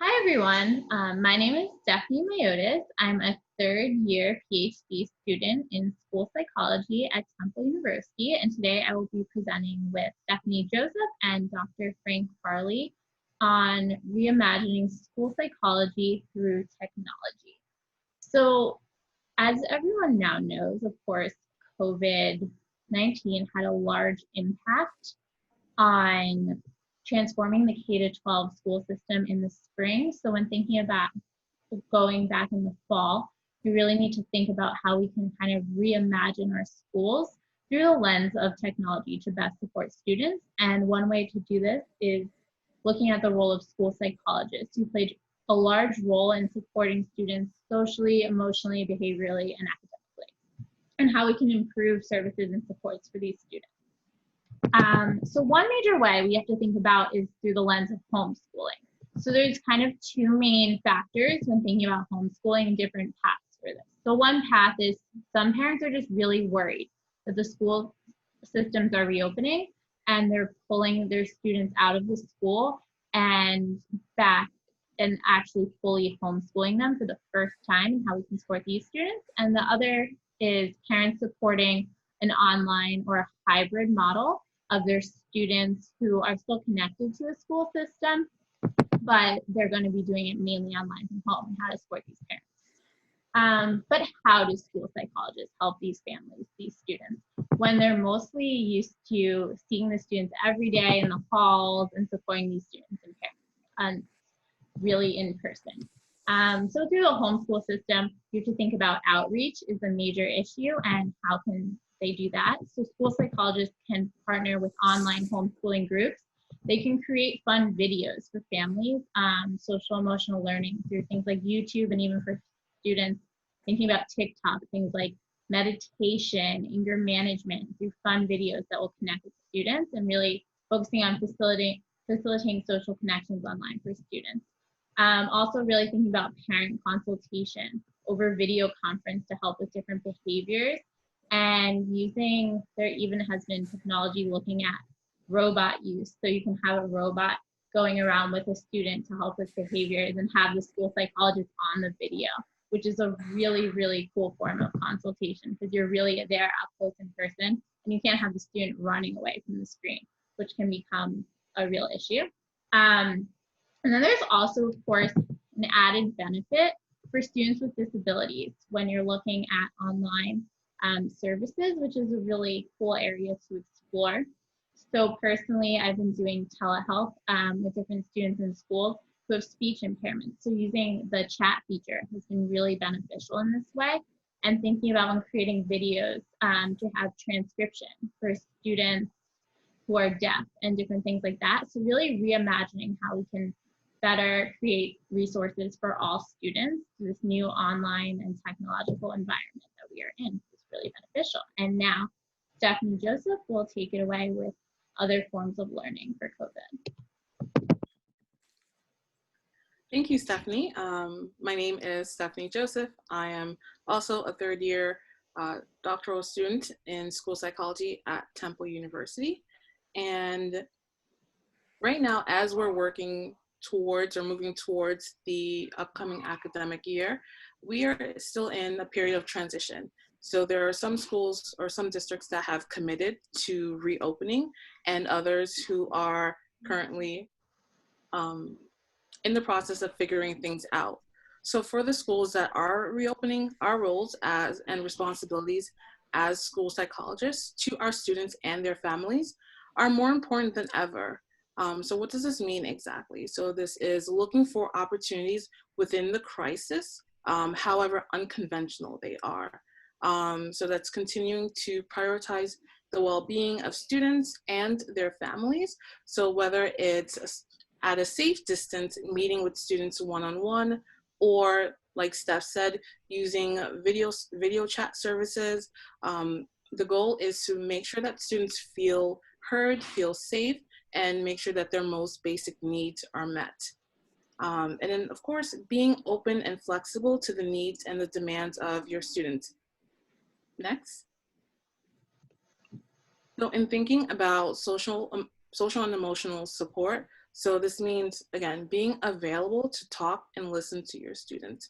Hi, everyone. My name is Stephanie Miodus. I'm a third-year PhD student in school psychology at Temple University, and today I will be presenting with Stephanie Joseph and Dr. Frank Farley on reimagining school psychology through technology. So, as everyone now knows, of course, COVID-19 had a large impact on transforming the K-12 school system in the spring. So when thinking about going back in the fall, we really need to think about how we can kind of reimagine our schools through the lens of technology to best support students. And one way to do this is looking at the role of school psychologists, who played a large role in supporting students socially, emotionally, behaviorally, and academically, and how we can improve services and supports for these students. So one major way we have to think about is through the lens of homeschooling. So there's kind of two main factors when thinking about homeschooling and different paths for this. So one path is some parents are just really worried that the school systems are reopening and they're pulling their students out of the school and back and actually fully homeschooling them for the first time, and how we can support these students. And the other is parents supporting an online or a hybrid model of their students who are still connected to the school system, but they're going to be doing it mainly online from home, and how to support these parents. But how do school psychologists help these families, these students, when they're mostly used to seeing the students every day in the halls and supporting these students and parents really in person? So through the homeschool system, you have to think about outreach is a major issue, and how can they do that? So school psychologists can partner with online homeschooling groups. They can create fun videos for families, social emotional learning through things like YouTube, and even for students thinking about TikTok, things like meditation, anger management, through fun videos that will connect with students, and really focusing on facilitating social connections online for students. Also really thinking about parent consultation over video conference to help with different behaviors, and using, there even has been technology looking at robot use. So you can have a robot going around with a student to help with behaviors and have the school psychologist on the video, which is a really, really cool form of consultation, because you're really there up close in person, and you can't have the student running away from the screen, which can become a real issue. And then there's also, of course, an added benefit for students with disabilities when you're looking at online services, which is a really cool area to explore. So personally, I've been doing telehealth with different students in schools who have speech impairments. So using the chat feature has been really beneficial in this way. And thinking about when creating videos to have transcription for students who are deaf and different things like that. So really reimagining how we can better create resources for all students through this new online and technological environment that we are in is really beneficial. And now Stephanie Joseph will take it away with other forms of learning for COVID. Thank you, Stephanie. My name is Stephanie Joseph. I am also a third-year doctoral student in school psychology at Temple University. And right now, as we're working towards or moving towards the upcoming academic year, we are still in a period of transition. So there are some schools or some districts that have committed to reopening, and others who are currently in the process of figuring things out. So for the schools that are reopening, our roles as and responsibilities as school psychologists to our students and their families are more important than ever. So what does this mean exactly? So this is looking for opportunities within the crisis, however unconventional they are. So that's continuing to prioritize the well-being of students and their families. So whether it's at a safe distance, meeting with students one-on-one, or like Steph said, using video chat services. The goal is to make sure that students feel heard, feel safe, and make sure that their most basic needs are met. And then, of course, being open and flexible to the needs and the demands of your students. Next. So in thinking about social social and emotional support. So this means, again, being available to talk and listen to your students.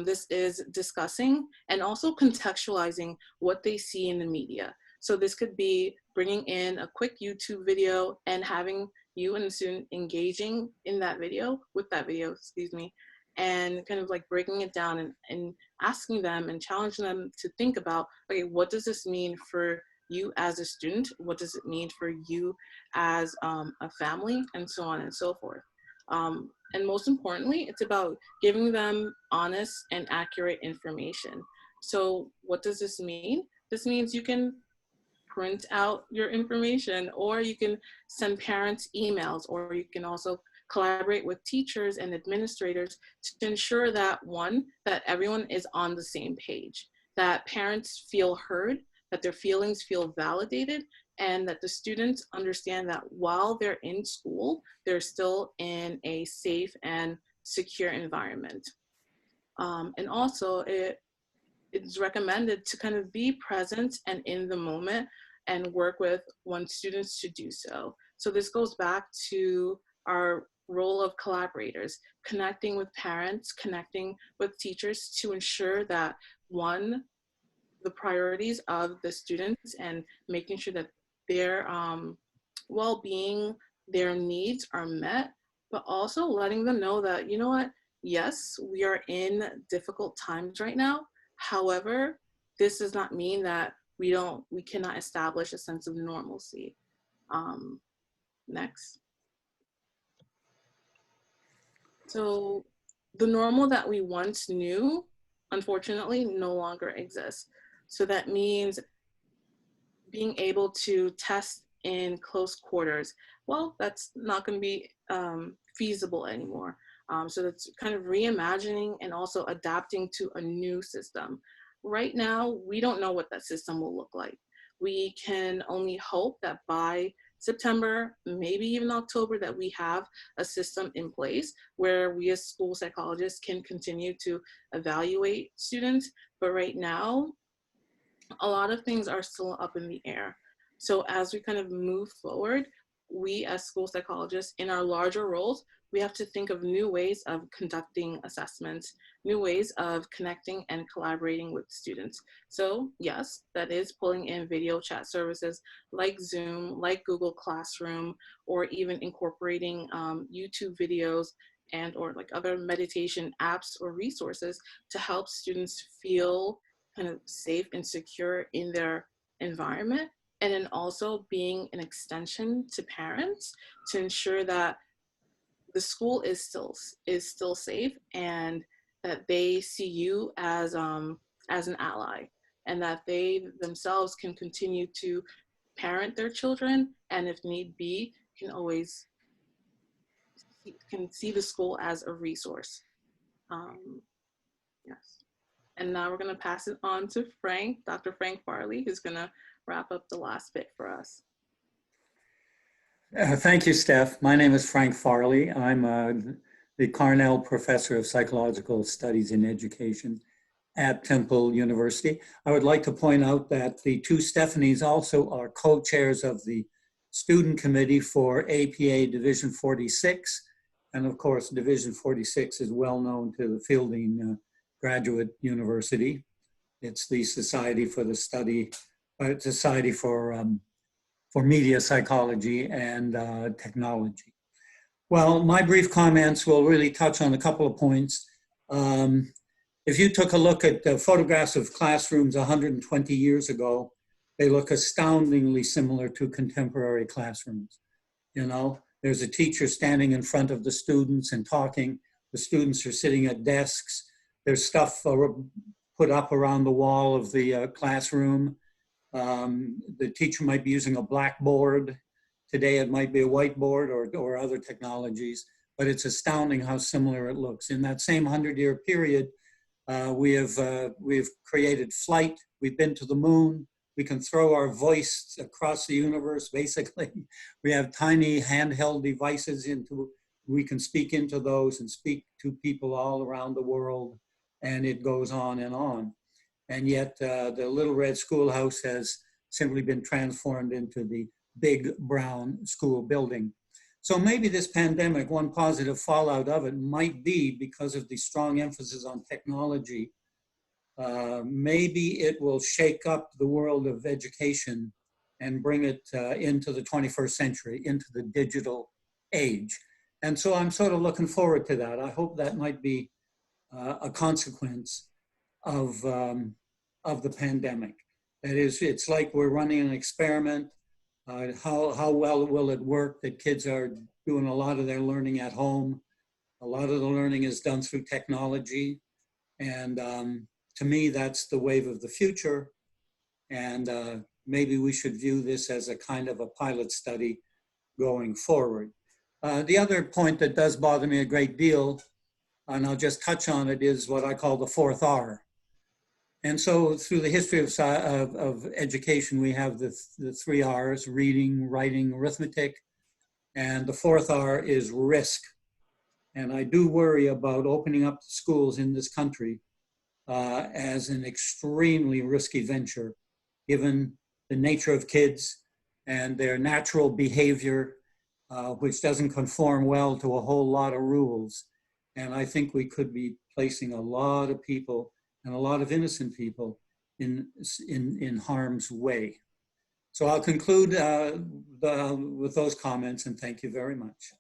This is discussing and also contextualizing what they see in the media. So this could be bringing in a quick YouTube video and having you and the student engaging in that video, with that video, excuse me, and kind of like breaking it down and asking them and challenging them to think about, okay, what does this mean for you as a student? What does it mean for you as a family, and so on and so forth. And most importantly, it's about giving them honest and accurate information. So what does this mean? This means you can print out your information, or you can send parents emails, or you can also collaborate with teachers and administrators to ensure that, one, that everyone is on the same page, that parents feel heard, that their feelings feel validated, and that the students understand that while they're in school, they're still in a safe and secure environment. And also, it's recommended to kind of be present and in the moment and work with one's students to do so. So this goes back to our role of collaborators, connecting with parents, connecting with teachers to ensure that, one, the priorities of the students and making sure that their well-being, their needs are met, but also letting them know that, you know what, yes, we are in difficult times right now. However, this does not mean that we cannot establish a sense of normalcy. Next. So the normal that we once knew, unfortunately, no longer exists. So that means being able to test in close quarters. Well, that's not going to be feasible anymore. So that's kind of reimagining and also adapting to a new system. Right now, we don't know what that system will look like. We can only hope that by September, maybe even October, that we have a system in place where we as school psychologists can continue to evaluate students. But right now, a lot of things are still up in the air. So as we kind of move forward, we as school psychologists in our larger roles, we have to think of new ways of conducting assessments, new ways of connecting and collaborating with students. So yes, that is pulling in video chat services like Zoom, like Google Classroom, or even incorporating YouTube videos and or like other meditation apps or resources to help students feel kind of safe and secure in their environment, and then also being an extension to parents to ensure that the school is still safe and that they see you as an ally, and that they themselves can continue to parent their children, and if need be can always see the school as a resource. Yes. And now we're going to pass it on to Frank, Dr. Frank Farley, who's going to wrap up the last bit for us. Thank you, Steph. My name is Frank Farley. I'm the Carnell Professor of Psychological Studies in Education at Temple University. I would like to point out that the two Stephanies also are co-chairs of the Student Committee for APA Division 46. And of course, Division 46 is well known to the Fielding Graduate University. It's the Society for the Study, Society for Media Psychology and Technology. Well, my brief comments will really touch on a couple of points. If you took a look at photographs of classrooms 120 years ago, they look astoundingly similar to contemporary classrooms. You know, there's a teacher standing in front of the students and talking. The students are sitting at desks. There's stuff put up around the wall of the classroom. The teacher might be using a blackboard. Today it might be a whiteboard or other technologies, but it's astounding how similar it looks. In that same 100-year period, we've created flight. We've been to the moon. We can throw our voice across the universe, basically. We have tiny handheld devices we can speak into those and speak to people all around the world, and it goes on and on. And yet the little red schoolhouse has simply been transformed into the big brown school building. So maybe this pandemic, one positive fallout of it might be because of the strong emphasis on technology. Maybe it will shake up the world of education and bring it into the 21st century, into the digital age. And so I'm sort of looking forward to that. I hope that might be a consequence of the pandemic. That is, it's like we're running an experiment. How well will it work that kids are doing a lot of their learning at home? A lot of the learning is done through technology. And to me, that's the wave of the future. And maybe we should view this as a kind of a pilot study going forward. The other point that does bother me a great deal, and I'll just touch on it, is what I call the fourth R. And so through the history of education, we have the three R's: reading, writing, arithmetic. And the fourth R is risk. And I do worry about opening up schools in this country as an extremely risky venture, given the nature of kids and their natural behavior, which doesn't conform well to a whole lot of rules. And I think we could be placing a lot of people, and a lot of innocent people, in harm's way. So I'll conclude with those comments, and thank you very much.